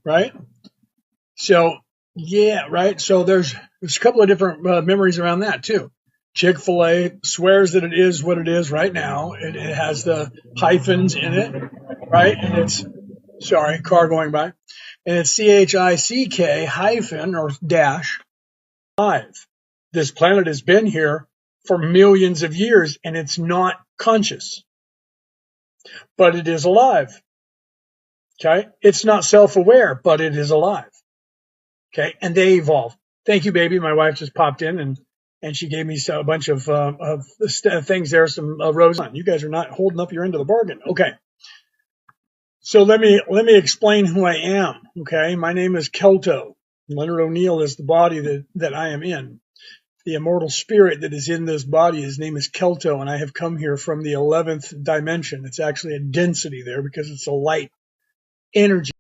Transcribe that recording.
right? So, yeah, right. So there's a couple of different memories around that too. Chick-fil-A swears that it is what it is right now. It has the hyphens in it, right? And it's, sorry, car going by. And it's CHICK hyphen or dash alive. This planet has been here for millions of years and it's not conscious, but it is alive. Okay. It's not self-aware, but it is alive. Okay. And they evolve. Thank you, baby. My wife just popped in and she gave me a bunch of things there, some roses. You guys are not holding up your end of the bargain. Okay. So let me explain who I am. Okay. My name is Kelto. Leonard O'Neill is the body that I am in. The immortal spirit that is in this body, his name is Kelto, and I have come here from the 11th dimension. It's actually a density there because it's a light energy